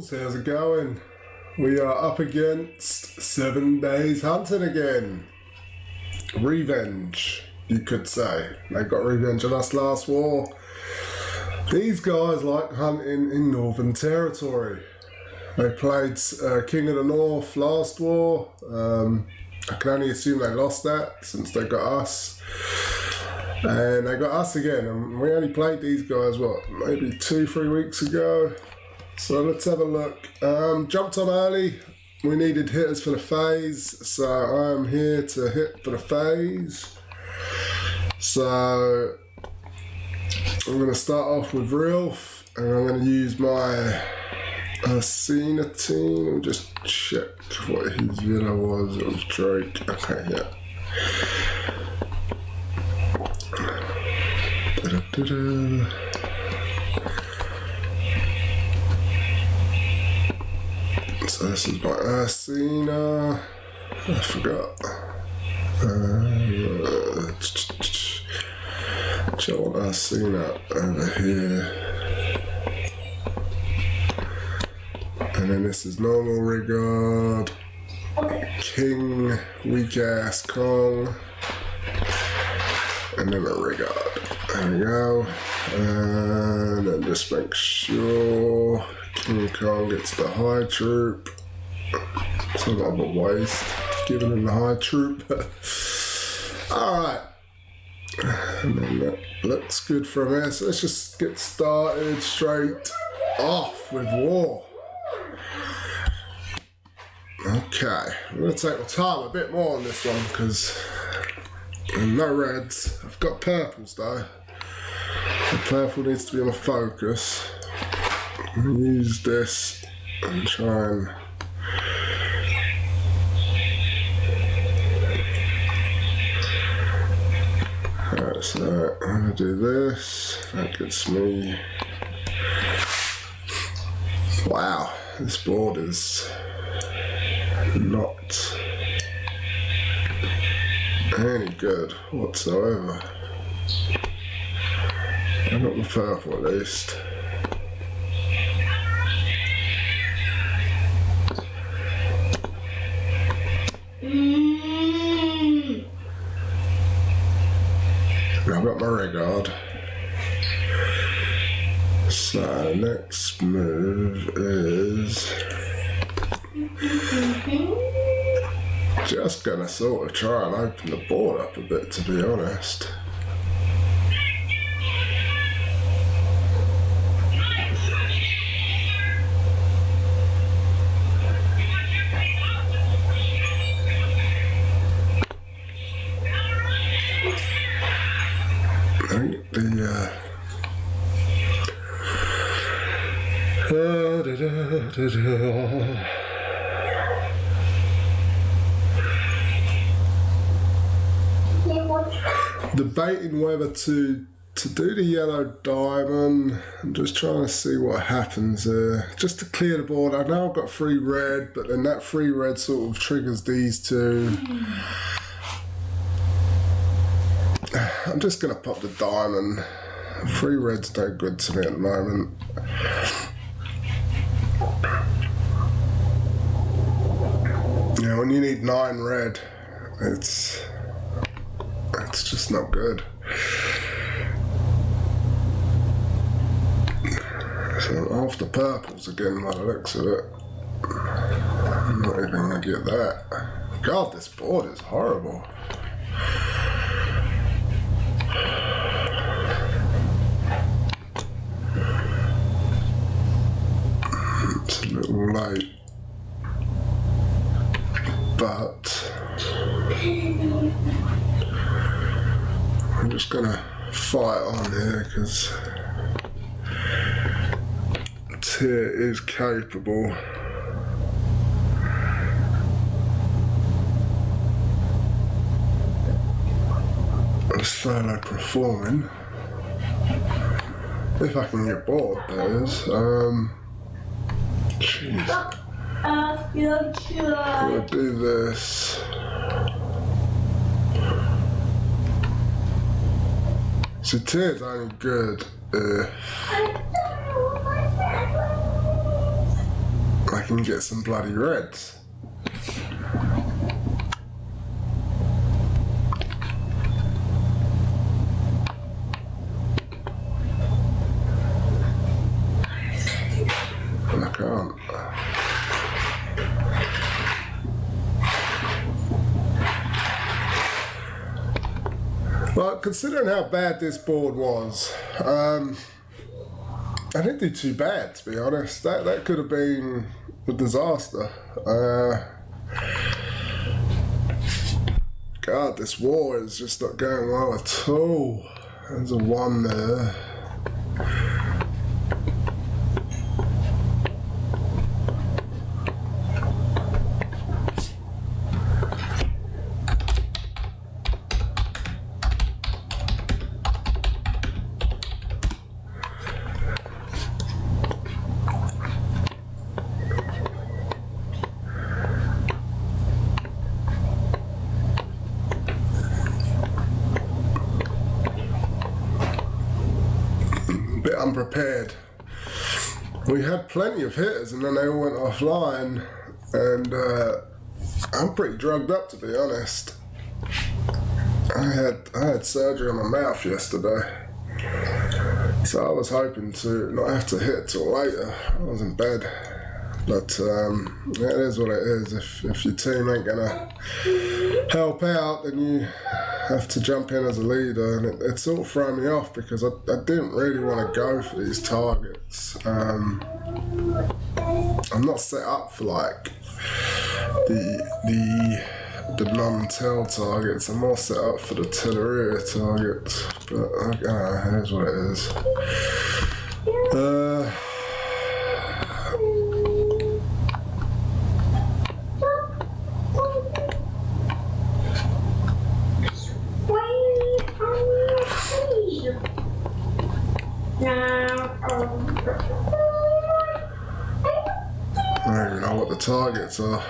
Bulls, how's it going? We are up against 7 days hunting again. Revenge, you could say. They got revenge on us last war. These guys like hunting in Northern Territory. They played King of the North last war. I can only assume they lost that since they got us. And they got us again, and we only played these guys, what, maybe 2-3 weeks ago? So let's have a look. Jumped on early. We needed hitters for the phase, so I am here to hit for the phase. So I'm going to start off with Rilf, and I'm going to use my Asina team. I'll just check what his villa was. It was Drake. Okay, yeah. So this is my Asina. I forgot. I want Asina over here. And then this is normal regard. King, weak ass Kong. And then a regard. There we go. And then just make sure King Kong gets the high troop. It's a lot of a waste giving him the high troop. Alright. And then that looks good from here. So let's just get started straight off with war. Okay. I'm going to take my time a bit more on this one because no reds. I've got purples though. The purple needs to be on a focus. I'm going to use this and try and alright, so I'm going to do this. That gets me. Wow, this board is not any good whatsoever. I got the purple at least. I've got my regard. So next move is just gonna sort of try and open the board up a bit, to be honest. Debating whether to do the yellow diamond. I'm just trying to see what happens there. Just to clear the board. I know I've got 3 red, but then that 3 red sort of triggers these 2. I'm just going to pop the diamond. 3 red's no good to me at the moment. Yeah, when you need 9 red, it's just not good. So off the purples again by the looks of it. I'm not even gonna get that. God, this board is horrible. It's a little late, but I'm just gonna fight on here because Tier is capable. Of solo performing. If I can get bored, that is. Jeez. I'm gonna do this. So Tier's only good if I can get some bloody reds. And I can't. Well, considering how bad this board was, I didn't do too bad, to be honest. That could have been a disaster. God, this war is just not going well at all. There's a 1 there. Bit unprepared. We had plenty of hitters and then they all went offline, and I'm pretty drugged up, to be honest. I had surgery on my mouth yesterday, so I was hoping to not have to hit till later. I was in bed, but yeah, it is what it is. If your team ain't gonna help out, then you have to jump in as a leader, and it sort of threw me off because I didn't really want to go for these targets. I'm not set up for like the non-tail targets. I'm more set up for the Tilleria targets, but I don't know, it is what it is. I don't even know what the targets are.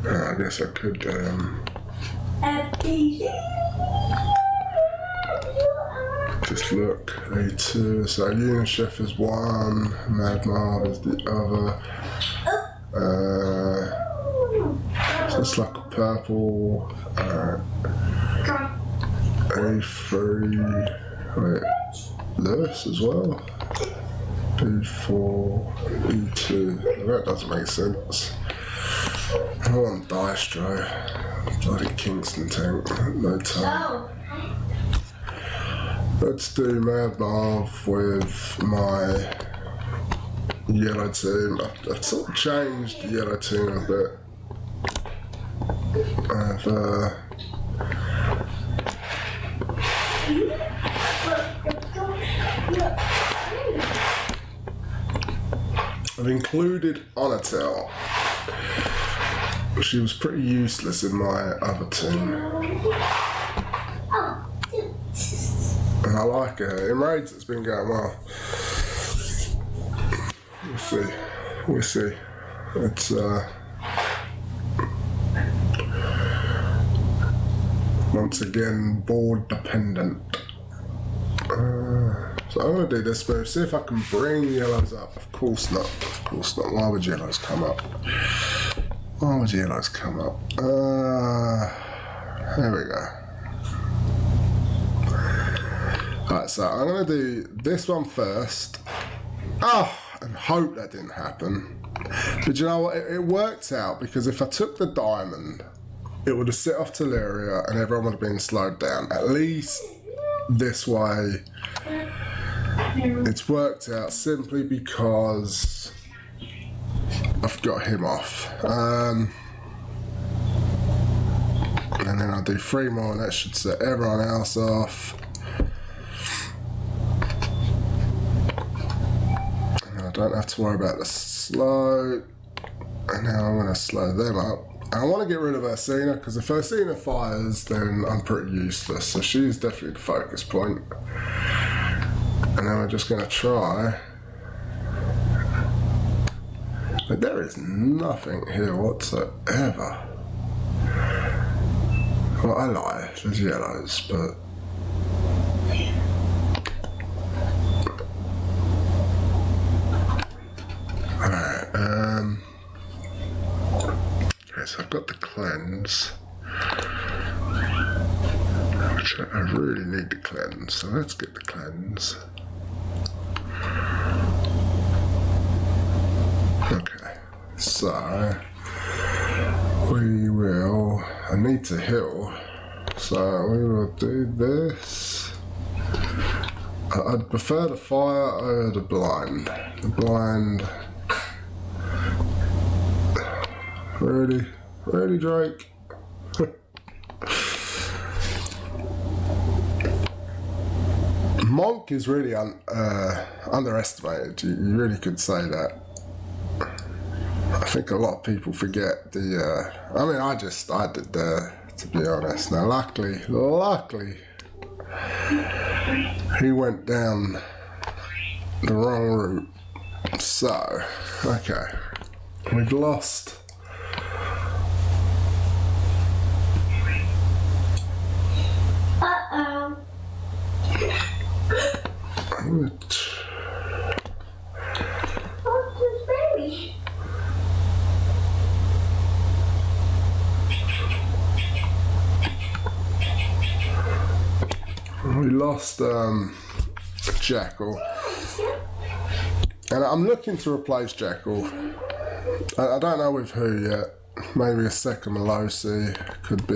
I guess I could just look. A2, so Unichef is 1, Mad Marv is the other. So it's like a purple. A3. Wait, Lewis as well. B4, E2. That doesn't make sense. I want Dystro. Bloody Kingston tank. No time. Let's do Mad Marv with my yellow team. I've sort of changed the yellow team a bit. I've included Onatel. She was pretty useless in my other team. And I like her. In raids it's been going well. We'll see. It's once again board dependent. So I'm going to do this move, see if I can bring yellows up. Of course not. Why would yellows come up? Here we go. Alright, so I'm going to do this one first. And hope that didn't happen. But you know what? It worked out, because if I took the diamond, it would have set off Teleria and everyone would have been slowed down. At least this way, it's worked out simply because I've got him off. And then I'll do 3 more and that should set everyone else off. And I don't have to worry about the slow. And now I'm going to slow them up. And I want to get rid of Ursina, because if Ursina fires, then I'm pretty useless. So she's definitely the focus point. And then we're just going to try. But there is nothing here whatsoever. Well, I lie, there's yellows, but... Alright, okay, so I've got the cleanse. Which I really need to cleanse, so let's get the cleanse. Okay, so we will, I need to heal, so we will do this. I'd prefer the fire over the blind. The blind, really Drake? Monk is really underestimated, you really could say that. I think a lot of people forget the, I mean, I did there, to be honest. Now, luckily, he went down the wrong route. So, okay, we've lost. Uh-oh. What's this baby? We lost Jackal, and I'm looking to replace Jackal. I don't know with who yet. Maybe a second Melosi could be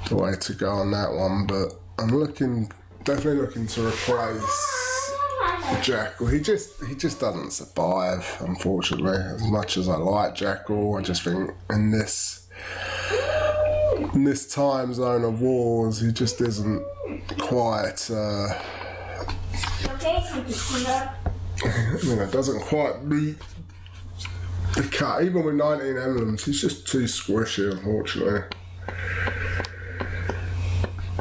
the way to go on that one, but I'm definitely looking to replace Jackal. He just doesn't survive, unfortunately. As much as I like Jackal, I just think in this time zone of wars, he just isn't quite. I mean, it doesn't quite meet the cut. Even with 19 emblems, he's just too squishy, unfortunately.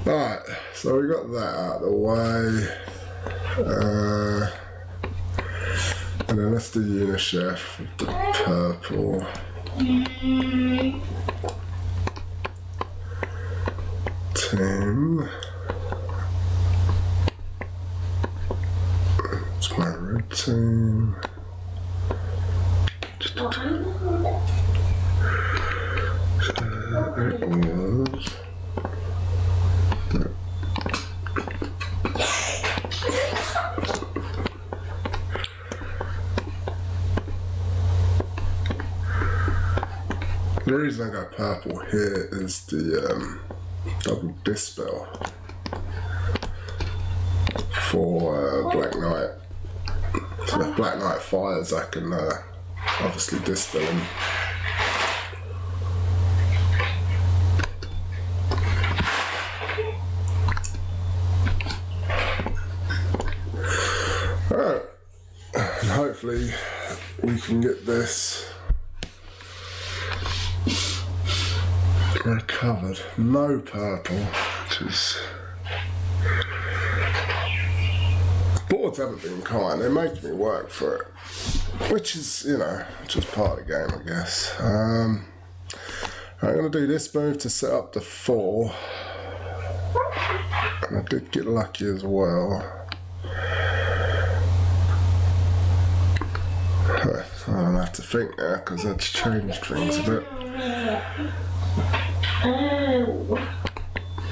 Alright, so we got that out of the way. And then let's do Unichef with the purple. Team. It's my red team. So it was. The reason I got purple here is the double dispel for Black Knight. So if Black Knight fires, I can obviously dispel him. Alright, and hopefully we can get this recovered. No purple, which is... Boards haven't been kind, they make me work for it. Which is, you know, just part of the game, I guess. I'm going to do this move to set up the 4. And I did get lucky as well. I don't have to think now, because that's changed things a bit.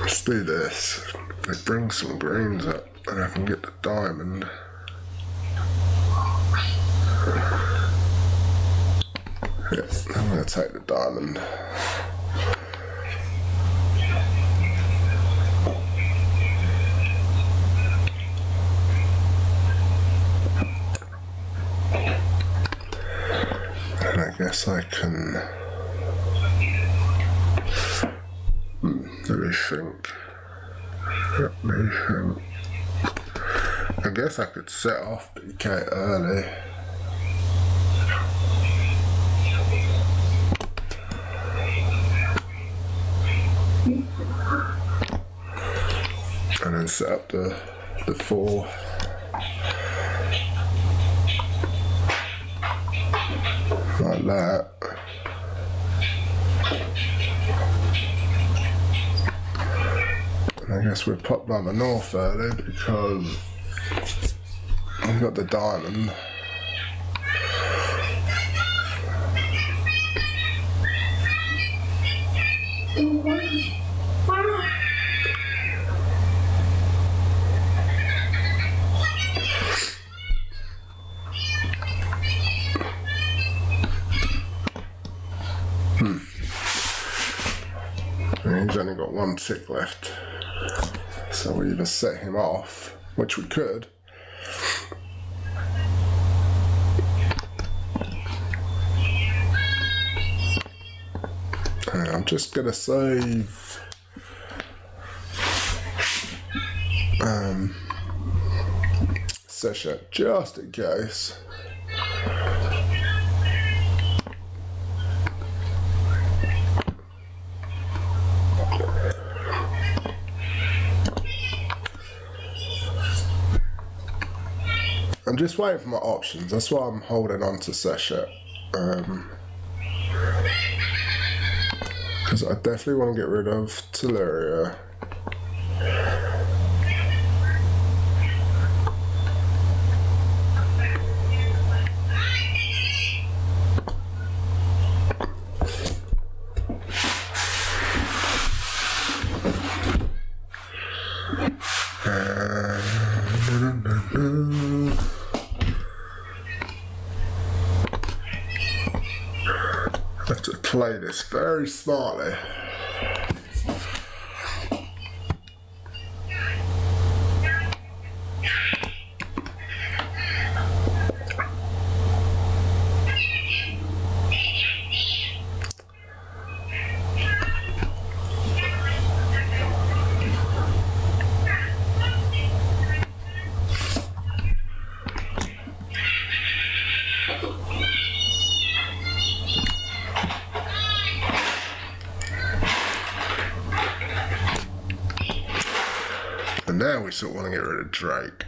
Let's do this. Let's bring some greens up and I can get the diamond. Yeah, I'm going to take the diamond. And I guess I can... Let me think. I guess I could set off BK early. And then set up the before. Like that. And I guess we'll pop number north early because I've got the diamond. And he's only got one tick left, so we either set him off, which we could, and I'm just gonna save session just in case. I'm just waiting for my options. That's why I'm holding on to Sesha. Because I definitely want to get rid of Teleria. I have to play this very smartly. And now we sort of want to get rid of Drake.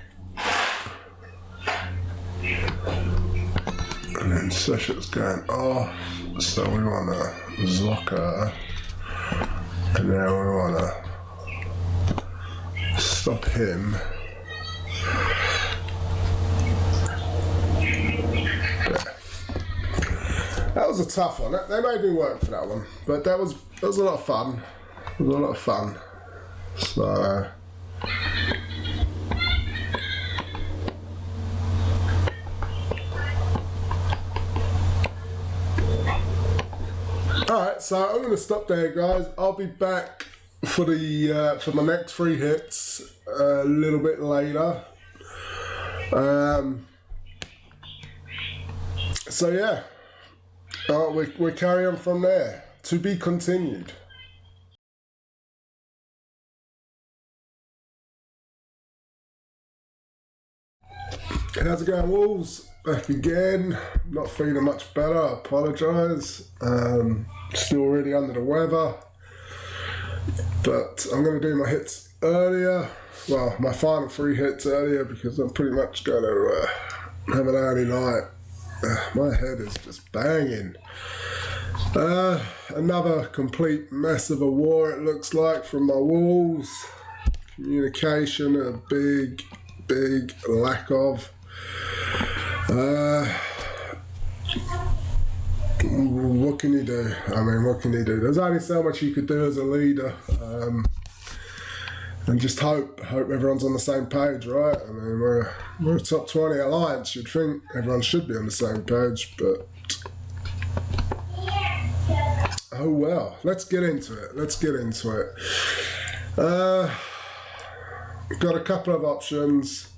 And then Sesha's going off, so we want to Zocker. And now we want to stop him. Yeah. That was a tough one. They made me work for that one, but that was a lot of fun. It was a lot of fun. So. Alright, so I'm going to stop there, guys. I'll be back for the for my next 3 hits a little bit later. So yeah, we carry on from there. To be continued. How's it going, Wolves? Back again. Not feeling much better. I apologise. Still really under the weather. But I'm going to do my hits earlier. Well, my final 3 hits earlier because I'm pretty much going to have an early night. My head is just banging. Another complete mess of a war, it looks like, from my Wolves. Communication, a big lack of. What can you do? I mean, what can you do? There's only so much you could do as a leader, and just hope everyone's on the same page, right? I mean, we're a top 20 alliance. You'd think everyone should be on the same page, but oh well. Let's get into it. Got a couple of options.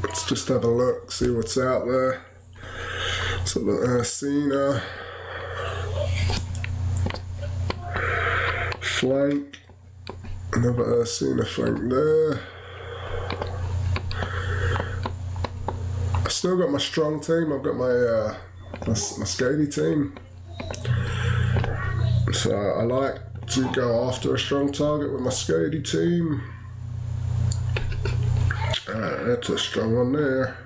Let's just have a look, see what's out there. So the Ursina flank, another Ursina flank there. I've still got my strong team. I've got my Skadi team. So I like to go after a strong target with my Skadi team. That's a strong one there.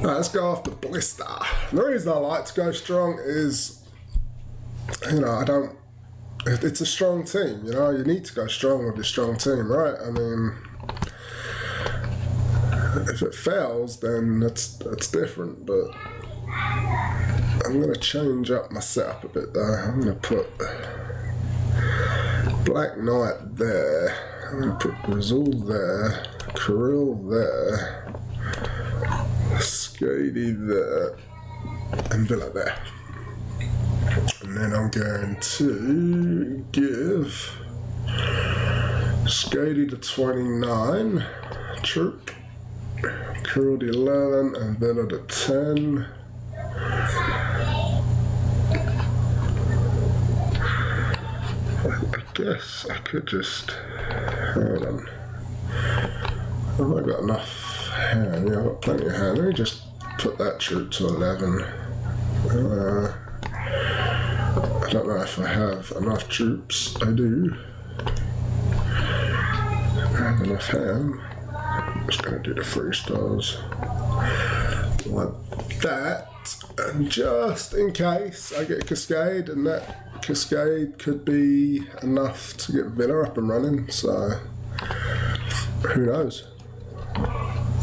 Let's go after Blister. The reason I like to go strong is, you know, it's a strong team, you know, you need to go strong with your strong team, right? I mean, if it fails, then that's different, but I'm going to change up my setup a bit though. I'm going to put Black Knight there, I'm going to put Grizzle there, Kirill there, Skadi there, and Villa there. And then I'm going to give Skadi the 29 troop, Kirill the 11, and Villa the 10. I guess I could just, hold on, have I got enough hand? Yeah, I've got plenty of hand. Let me just put that troop to 11. I don't know if I have enough troops. I do. I have enough hand. I'm just going to do the 3 stars like that. And just in case I get a Cascade, and that Cascade could be enough to get Villa up and running, so who knows.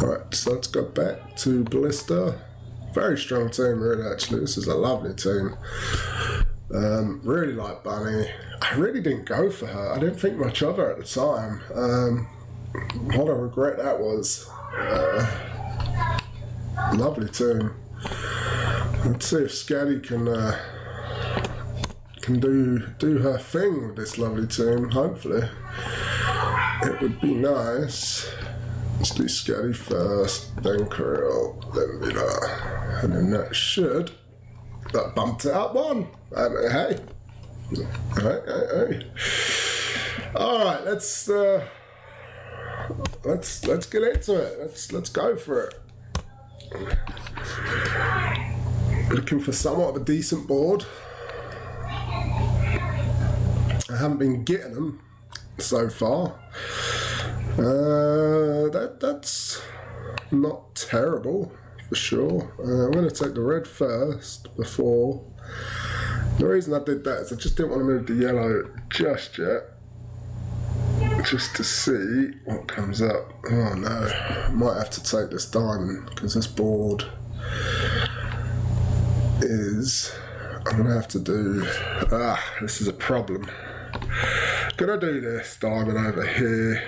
Alright, so let's go back to Blister. Very strong team, really, actually. This is a lovely team. Really like Bunny. I really didn't go for her. I didn't think much of her at the time. What a regret that was. Lovely team. Let's see if Skadi can do her thing with this lovely team. Hopefully, it would be nice. Let's do Skadi first, then Kirill, then Villa, and then that bumped it up one. Hey. All right, let's get into it. Let's go for it. Looking for somewhat of a decent board. I haven't been getting them so far. That's not terrible for sure. I'm going to take the red first before. The reason I did that is I just didn't want to move the yellow just yet, just to see what comes up. Oh no, I might have to take this diamond because this board is, I'm going to have to do, this is a problem. Gonna do this diamond over here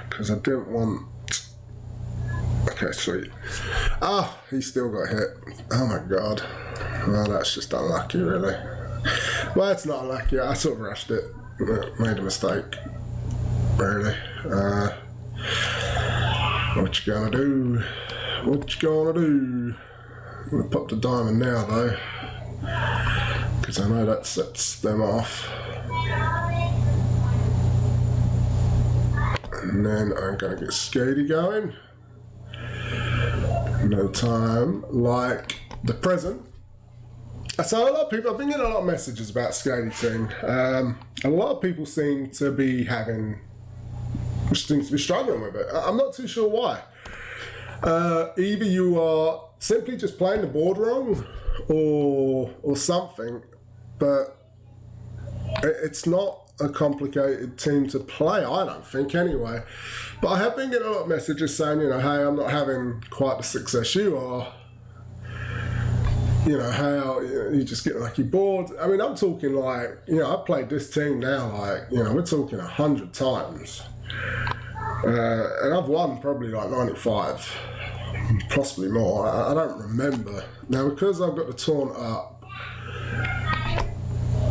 because I didn't want. Okay, sweet. He still got hit. Oh my god. Well, that's just unlucky, really. Well, it's not unlucky. I sort of rushed it. Made a mistake. Really. What you gonna do? What you gonna do? I'm gonna pop the diamond now, though, because I know that sets them off. And then I'm going to get Skadi going. No time like the present. So a lot of people, I've been getting a lot of messages about Skadi team. A lot of people seem to be struggling with it. I'm not too sure why. Either you are simply just playing the board wrong or something, but it's not a complicated team to play, I don't think, anyway. But I have been getting a lot of messages saying, you know, hey, I'm not having quite the success you are. You know, how you just get like you bored. I mean, I'm talking like, you know, I've played this team now, like, you know, we're talking 100 times. And I've won probably like 95, possibly more. I don't remember. Now, because I've got the taunt up,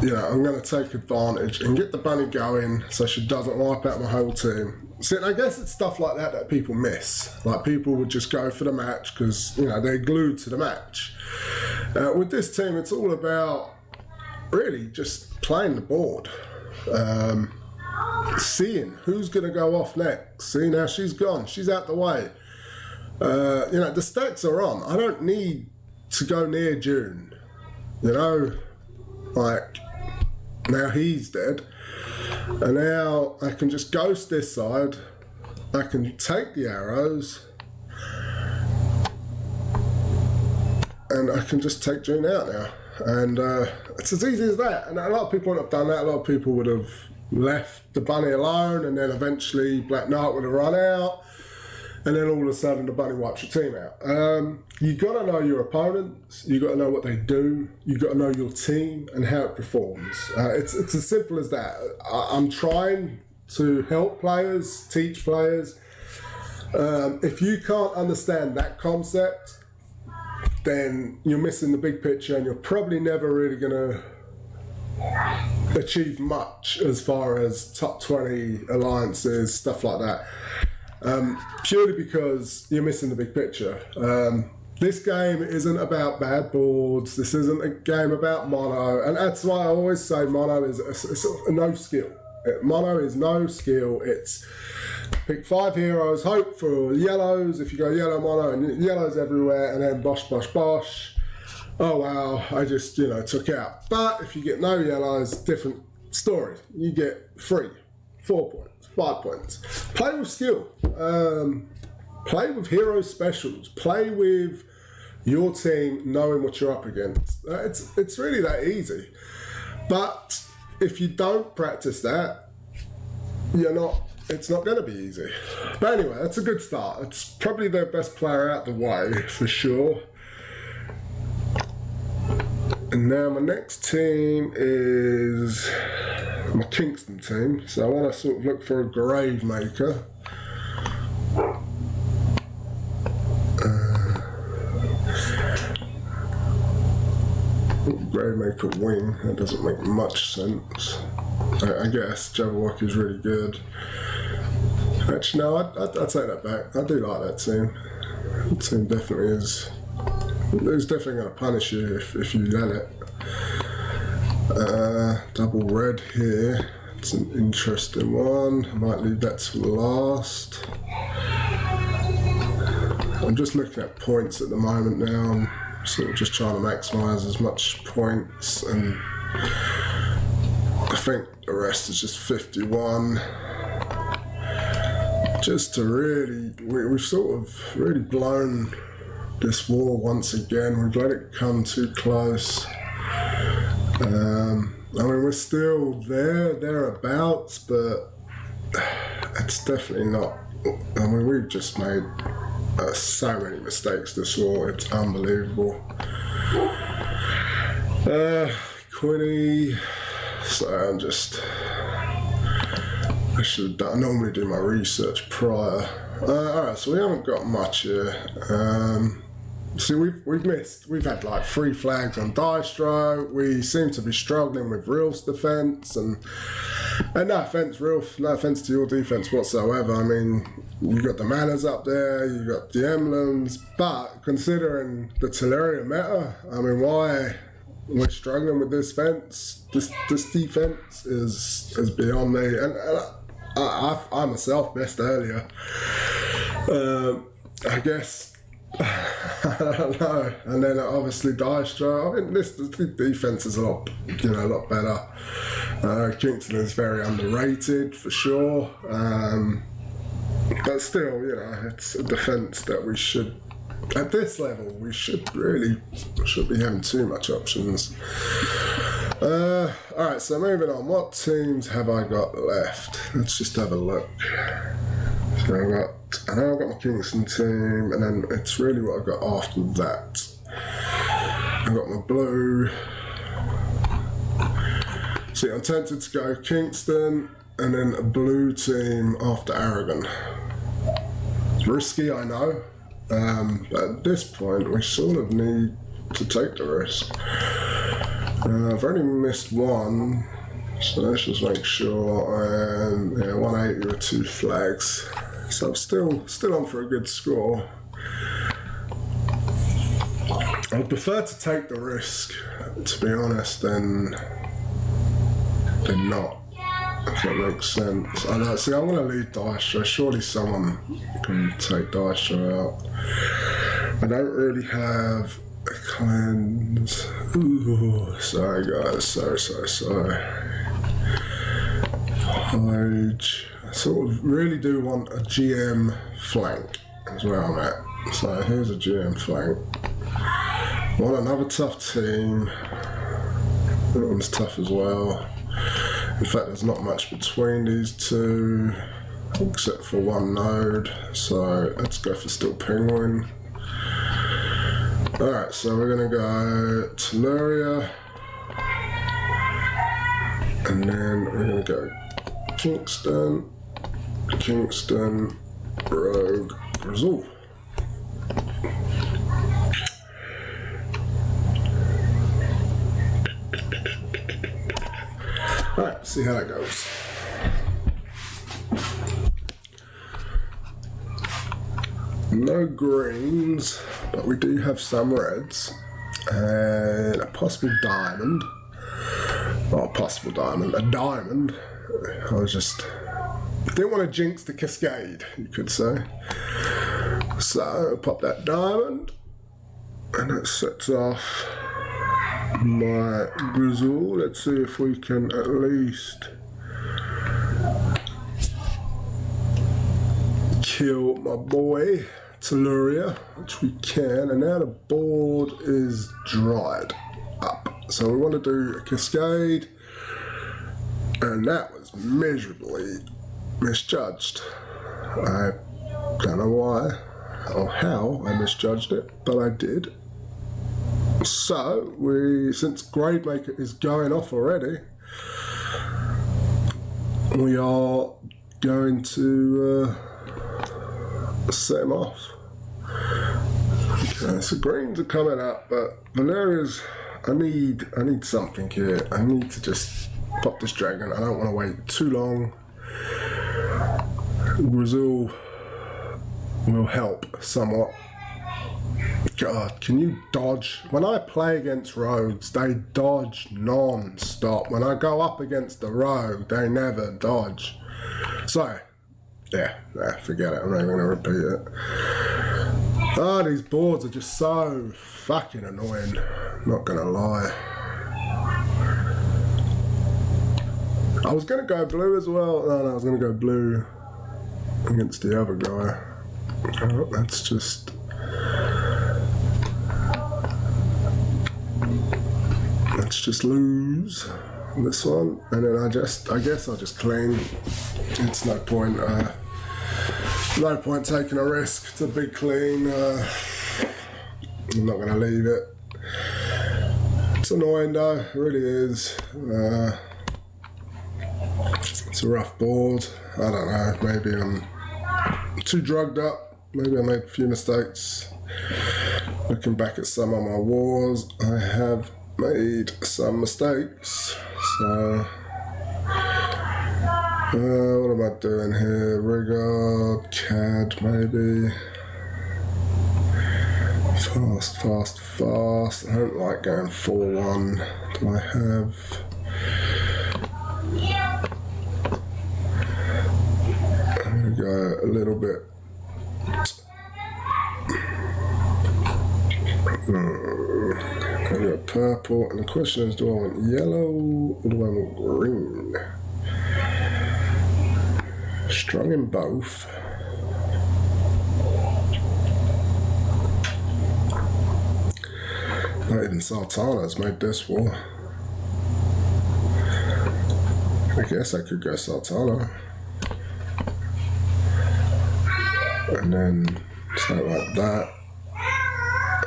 you know, I'm going to take advantage and get the bunny going so she doesn't wipe out my whole team. See, and I guess it's stuff like that people miss. Like, people would just go for the match because, you know, they're glued to the match. With this team, it's all about really just playing the board. Seeing who's going to go off next. See, now she's gone. She's out the way. You know, the stacks are on. I don't need to go near June. You know, like, Now he's dead. And now I can just ghost this side. I can take the arrows. And I can just take June out now. And it's as easy as that. And a lot of people wouldn't have done that. A lot of people would have left the bunny alone, and then eventually Black Knight would have run out. And then all of a sudden the bunny wipes your team out. You got to know your opponents. You got to know what they do. You got to know your team and how it performs. It's as simple as that. I'm trying to help players, teach players. If you can't understand that concept, then you're missing the big picture, and you're probably never really going to achieve much as far as top 20 alliances, stuff like that. Purely because you're missing the big picture. This game isn't about bad boards. This isn't a game about mono, and that's why I always say mono is a no skill. Mono is no skill. It's pick 5 heroes, hope for yellows if you go yellow mono, and yellows everywhere, and then bosh bosh bosh. Oh wow, I just took out. But if you get no yellows, different story. You get 3, 4 points, 5 points. Play with skill. Play with hero specials. Play with your team knowing what you're up against. It's really that easy. But if you don't practice that, it's not going to be easy. But anyway, that's a good start. It's probably their best player out the way for sure. And now my next team is my Kingston team. So I want to sort of look for a grave maker. Grave maker wing, that doesn't make much sense. I guess Jabberwock is really good. Actually, no, I'd take that back. I do like that team. That team definitely is. It's definitely going to punish you if you let it. Double red here. It's an interesting one. I might leave that to last. I'm just looking at points at the moment now. I'm sort of just trying to maximise as much points, and I think the rest is just 51. Just to really, we've sort of really blown this war once again. We've let it come too close. I mean, we're still thereabouts, but it's definitely not. I mean, we've just made so many mistakes this war. It's unbelievable. Quinny. So I should have done. I normally do my research prior. Alright, so we haven't got much here. See, we've missed. We've had like 3 flags on Dystro. We seem to be struggling with Real's defense, and no offense, Real, no offense to your defense whatsoever. I mean, you got the manners up there, you got the emblems, but considering the Teleria meta, I mean, why we're struggling with this defense is beyond me. And I myself missed earlier. I guess. I don't know. And then obviously Dystro. I mean, this defense is a lot better. Kingston is very underrated for sure. But still, it's a defense that we should, at this level, we should be having too much options. Alright, so moving on. What teams have I got left? Let's just have a look. So I know I've got my Kingston team, and then it's really what I've got after that. I've got my blue. See, I'm tempted to go Kingston and then a blue team after Aragon. It's risky, I know, but at this point we sort of need to take the risk. I've only missed one, so let's just make sure. And 180 with 2 flags. So I'm still on for a good score. I'd prefer to take the risk, to be honest, than not. If that makes sense. I know. See, I'm going to leave Dystro. Surely someone can take Dystro out. I don't really have a cleanse. Ooh, sorry guys. Sorry. I sort of really do want a GM flank is where I'm at. So here's a GM flank. I want another tough team. That one's tough as well. In fact, there's not much between these two except for one node. So let's go for Steel Penguin. Alright, so we're gonna go Telluria. And then we're gonna go Kingston, Rogue, Brazil. Alright, see how that goes. No greens, but we do have some reds and a possible diamond. Not a possible diamond, a diamond. I was just didn't want to jinx the Cascade, you could say. So pop that diamond, and that sets off my Grizzle. Let's see if we can at least kill my boy Telluria, which we can. And now the board is dried up. So we want to do a Cascade, and that was miserably misjudged. I don't know why or how I misjudged it, but I did. So since Grademaker is going off already, we are going to set him off. Okay, so greens are coming up, but Valeria's. I need something here. I need to just pop this dragon. I don't want to wait too long. Brazil will help somewhat. God, can you dodge? When I play against rogues, they dodge non-stop. When I go up against the rogue, they never dodge. So, yeah, forget it. I'm not even going to repeat it. Ah, these boards are just so fucking annoying. Not going to lie. I was going to go blue as well. No, I was going to go blue against the other guy. Oh, let's just lose this one, and then I guess I'll just clean. It's no point taking a risk. It's a big clean. I'm not going to leave it. It's annoying though, it really is. It's a rough board. I don't know, maybe I'm too drugged up. Maybe I made a few mistakes. Looking back at some of my wars, I have made some mistakes. So, what am I doing here? Rigard, CAD, maybe. Fast. I don't like going 4-1. Do I have? I'm gonna go a little bit. I got purple, and the question is, do I want yellow or do I want green? Strong in both. Not even Sultana's made this war. I guess I could go Sultana. And then something like that.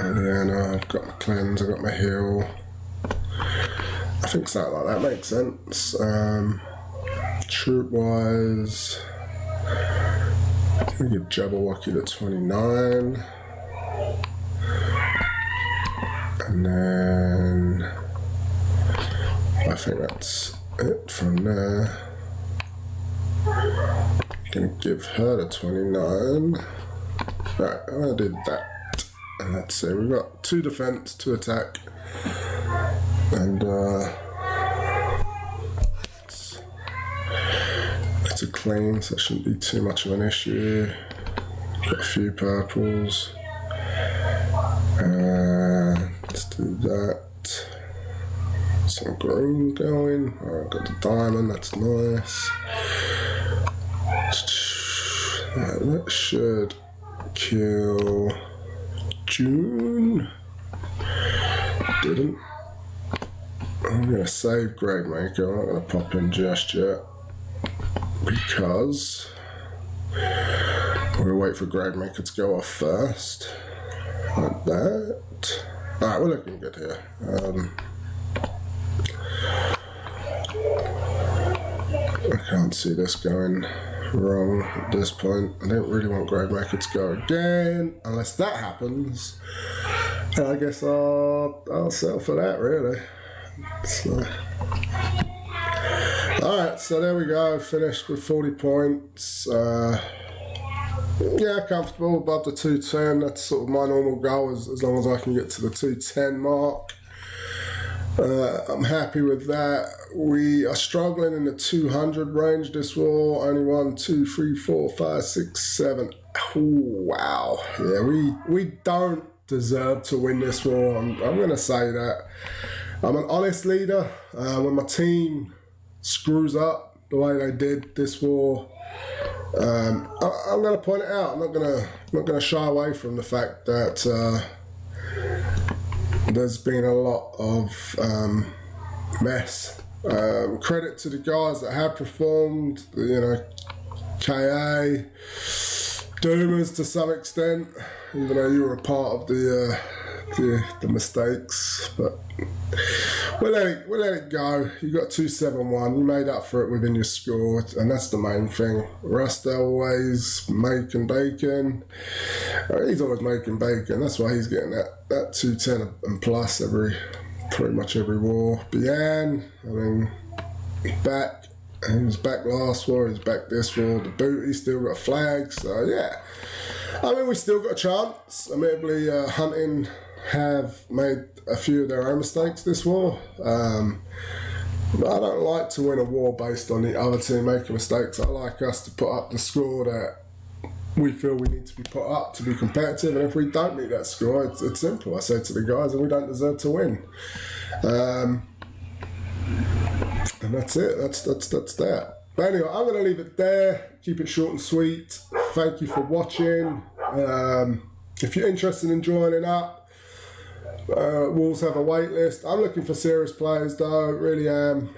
And then I've got my cleanse, I've got my heal. I think something like that makes sense. Troop wise, I'm gonna give Jabberwocky to 29. And then I think that's it from there. I'm gonna give her the 29. Right, I'm gonna do that. And let's see, we've got 2 defense, 2 attack. And it's a clean, so it shouldn't be too much of an issue. Got a few purples. Let's do that. some green going. Alright, got the diamond, that's nice. Right, that should kill June. Didn't. I'm going to save Gravemaker. I'm not going to pop in just yet because we'll wait for Gravemaker to go off first. Like that. Alright, we're looking good here. I can't see this going wrong at this point. I don't really want Gravemaker to go again. Unless that happens. And I guess I'll settle for that, really. So. Alright, so there we go. Finished with 40 points. Yeah, comfortable above the 210. That's sort of my normal goal, as long as I can get to the 210 mark. I'm happy with that. We are struggling in the 200 range this war. Only 1, 2, 3, 4, 5, 6, 7. Oh, wow. Yeah, we don't deserve to win this war. I'm going to say that. I'm an honest leader. When my team screws up the way they did this war, I'm going to point it out. I'm not going to shy away from the fact that there's been a lot of mess. Credit to the guys that have performed. You know, KA, Doomers to some extent, even though you were a part of the mistakes, but we'll let it go. You got 271. You made up for it within your score, and that's the main thing. Rust always making bacon. He's always making bacon. That's why he's getting that 210 and plus pretty much every war. Bian, I mean, back. He was back last war. He's back this war. The boot, he's still got a flag. So yeah, I mean, we still got a chance. Admittedly, Hunting have made a few of their own mistakes this war. But I don't like to win a war based on the other team making mistakes. I like us to put up the score that we feel we need to be put up to be competitive. And if we don't meet that score, it's simple. I say to the guys, and we don't deserve to win. And that's it. That's that. But anyway, I'm going to leave it there. Keep it short and sweet. Thank you for watching. If you're interested in joining up, Wolves have a wait list. I'm looking for serious players, though. Really am.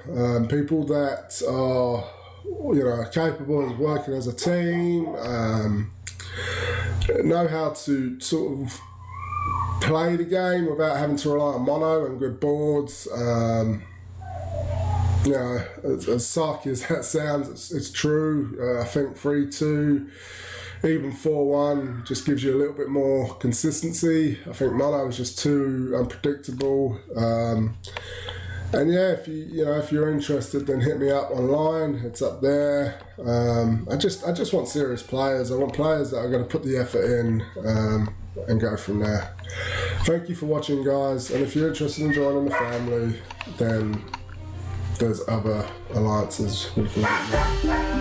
People that are, capable of working as a team, know how to sort of play the game without having to rely on mono and good boards. As sarky as that sounds, it's true. I think 3-2, even 4-1 just gives you a little bit more consistency. I think mono is just too unpredictable. And yeah, if you're interested, then hit me up online. It's up there. I just want serious players. I want players that are going to put the effort in and go from there. Thank you for watching, guys. And if you're interested in joining the family, then there's other alliances we can get.